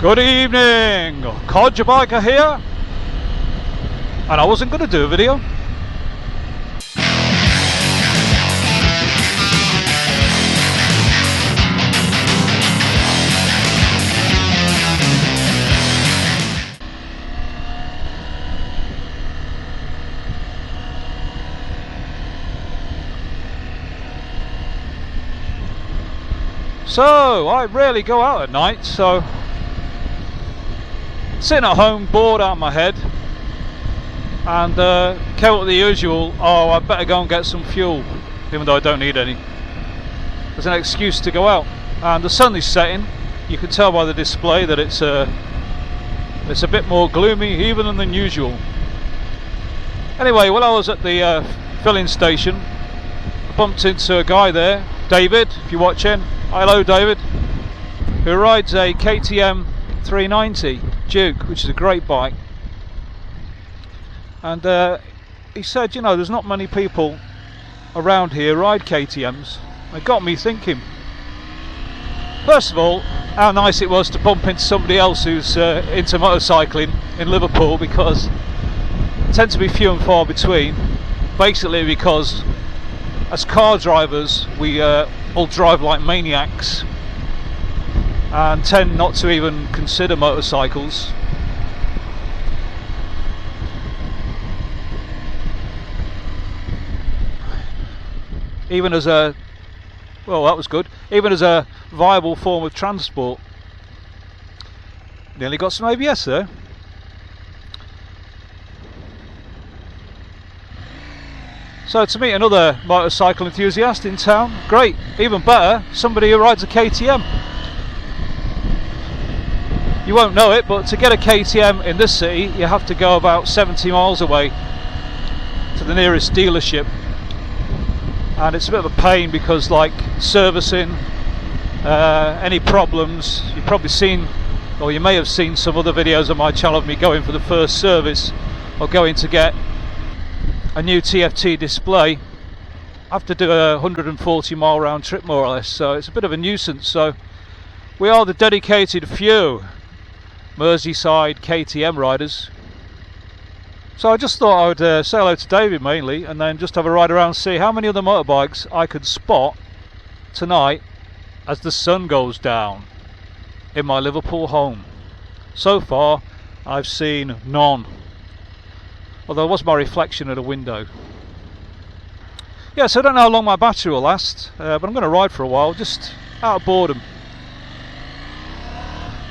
Good evening, Codger Biker here, and I wasn't going to do a video. So, I rarely go out at night, so sitting at home, bored out of my head, and came up with the usual, oh, I better go and get some fuel, even though I don't need any. There's an excuse to go out, and the sun is setting. You can tell by the display that it's a bit more gloomy even than usual. Anyway, while I was at the filling station, I bumped into a guy there, David, if you're watching. Hello David, who rides a KTM 390 Duke, which is a great bike, and he said, you know, there's not many people around here ride KTMs. It got me thinking, first of all, how nice it was to bump into somebody else who's into motorcycling in Liverpool, because they tend to be few and far between, basically because as car drivers we all drive like maniacs and tend not to even consider motorcycles. Even as a, well, that was good, even as a viable form of transport. Nearly got some ABS there. So to meet another motorcycle enthusiast in town, great. Even better, somebody who rides a KTM. You won't know it, but to get a KTM in this city, you have to go about 70 miles away to the nearest dealership. And it's a bit of a pain because, like, servicing, any problems, you've probably seen, or you may have seen some other videos on my channel of me going for the first service or going to get a new TFT display. I have to do a 140 mile round trip more or less, so it's a bit of a nuisance. So we are the dedicated few Merseyside KTM riders. So I just thought I would say hello to David mainly, and then just have a ride around and see how many other motorbikes I could spot tonight as the sun goes down in my Liverpool home. So far I've seen none, although there was my reflection at a window. Yeah, so I don't know how long my battery will last, but I'm going to ride for a while, just out of boredom,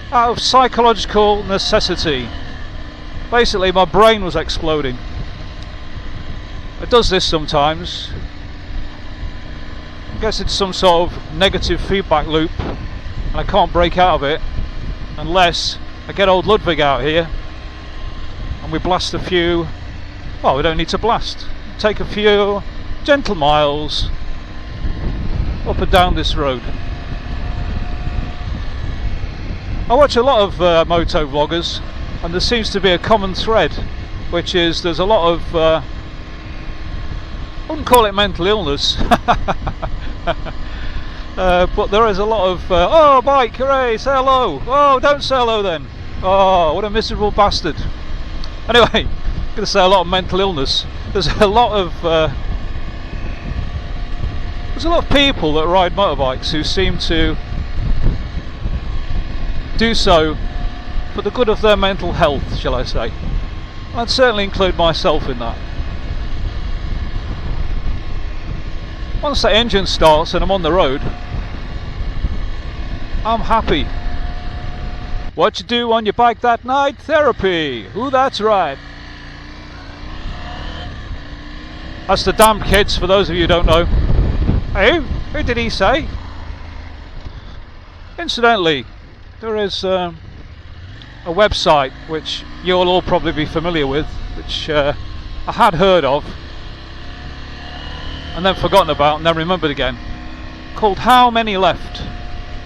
out of psychological necessity. Basically my brain was exploding. It does this sometimes. It gets into some sort of negative feedback loop, and I can't break out of it unless I get old Ludwig out here and we blast a few. Well, we don't need to blast. Take a few gentle miles up and down this road. I watch a lot of moto vloggers, and there seems to be a common thread, which is there's a lot of, I wouldn't call it mental illness, but there is a lot of, oh, bike, hooray, say hello, oh, don't say hello then, oh, what a miserable bastard. Anyway, going to say a lot of mental illness. There's a lot of people that ride motorbikes who seem to do so for the good of their mental health, shall I say. I'd certainly include myself in that. Once the engine starts and I'm on the road, I'm happy. What you do on your bike that night? Therapy. Ooh, that's right. That's the Damned Kids, for those of you who don't know. Hey, who did he say? Incidentally, there is a website which you'll all probably be familiar with, which I had heard of and then forgotten about and then remembered again, called How Many Left?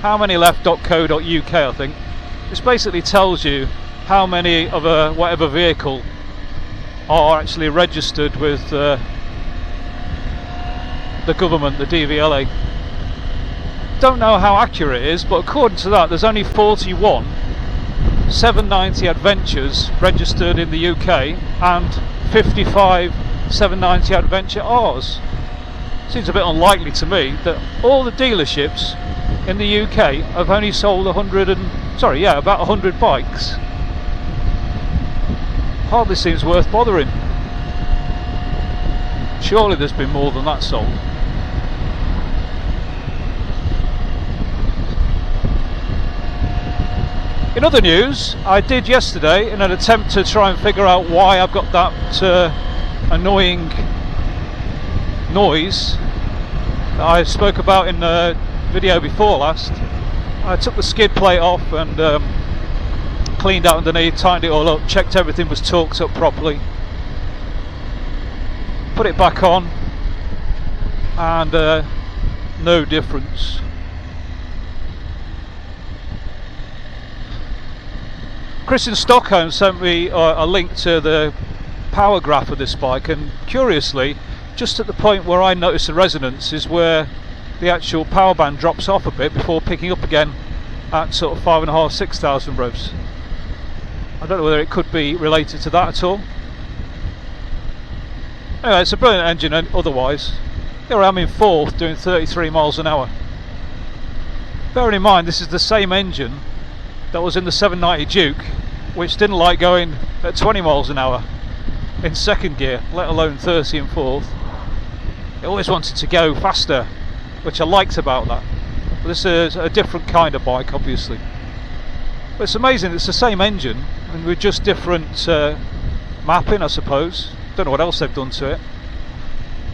howmanyleft.co.uk, I think. This basically tells you how many of a whatever vehicle are actually registered with the government, the DVLA. Don't know how accurate it is, but according to that there's only 41 790 Adventures registered in the UK and 55 790 Adventure Rs. Seems a bit unlikely to me that all the dealerships in the UK have only sold about 100 bikes. Hardly seems worth bothering. Surely there's been more than that sold. In other news, I did yesterday, in an attempt to try and figure out why I've got that annoying noise that I spoke about in the video before last. I took the skid plate off and cleaned out underneath, tightened it all up, checked everything was torqued up properly, put it back on, and no difference. Chris in Stockholm sent me a link to the power graph of this bike, and curiously, just at the point where I notice the resonance is where the actual power band drops off a bit before picking up again at sort of 5,500–6,000 revs. I don't know whether it could be related to that at all. Anyway, it's a brilliant engine otherwise. Here I am in fourth doing 33 miles an hour. Bearing in mind this is the same engine that was in the 790 Duke, which didn't like going at 20 miles an hour in second gear, let alone 30 and fourth. It always wanted to go faster, which I liked about that. But this is a different kind of bike, obviously. But it's amazing, it's the same engine and with just different mapping, I suppose. Don't know what else they've done to it.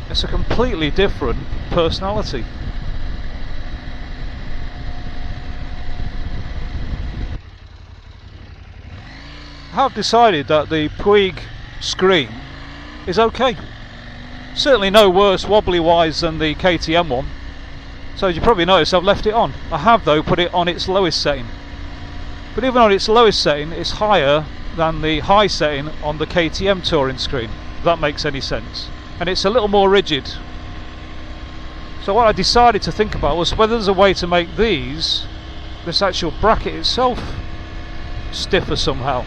It's a completely different personality. I have decided that the Puig screen is okay. Certainly no worse wobbly wise than the KTM one. So as you probably noticed, I've left it on. I have though put it on its lowest setting. But even on its lowest setting, it's higher than the high setting on the KTM touring screen, if that makes any sense. And it's a little more rigid. So what I decided to think about was whether there's a way to make this actual bracket itself, stiffer somehow.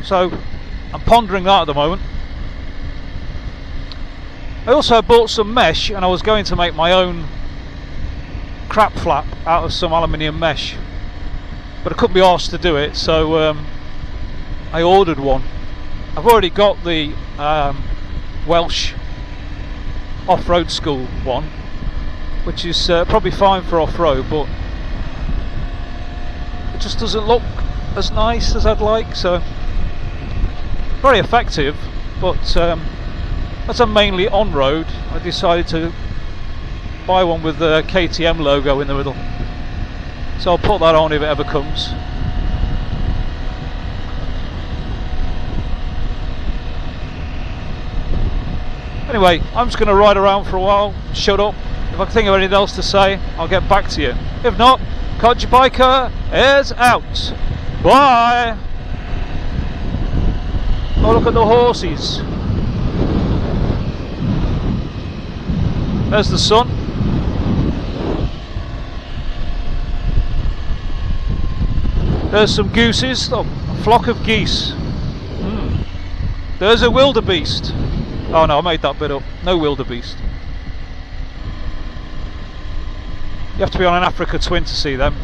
So I'm pondering that at the moment. I also bought some mesh, and I was going to make my own crap flap out of some aluminium mesh, but I couldn't be arsed to do it, so I ordered one. I've already got the Welsh off-road school one, which is probably fine for off-road, but it just doesn't look as nice as I'd like. So very effective, but as I'm mainly on-road, I decided to buy one with the KTM logo in the middle. So I'll put that on if it ever comes. Anyway, I'm just going to ride around for a while, shut up. If I think of anything else to say, I'll get back to you. If not, Codger Biker is out. Bye! Oh, look at the horses. There's the sun. There's some gooses. Oh, a flock of geese. There's a wildebeest. Oh no, I made that bit up. No wildebeest. You have to be on an Africa Twin to see them.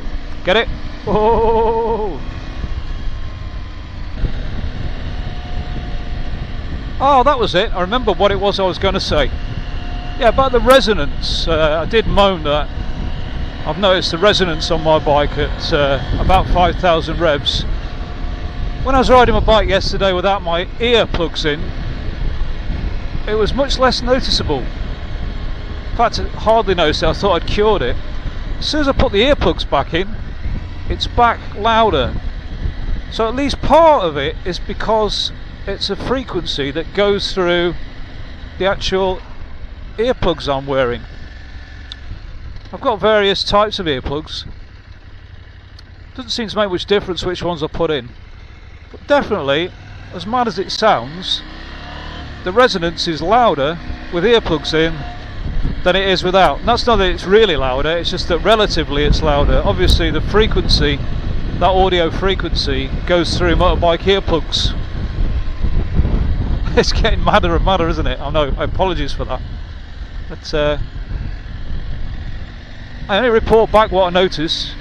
Get it? Oh! Oh, that was it. I remember what it was I was going to say. Yeah, about the resonance. I did moan that I've noticed the resonance on my bike at about 5,000 revs. When I was riding my bike yesterday without my earplugs in, it was much less noticeable. In fact, I hardly noticed it. I thought I'd cured it. As soon as I put the earplugs back in, it's back louder. So at least part of it is because it's a frequency that goes through the actual earplugs I'm wearing. I've got various types of earplugs. Doesn't seem to make much difference which ones I put in, but definitely, as mad as it sounds, the resonance is louder with earplugs in than it is without. And that's not that it's really louder, it's just that relatively it's louder. Obviously the frequency, that audio frequency, goes through motorbike earplugs. It's getting madder and madder, isn't it? I know, apologies for that. But I only report back what I notice.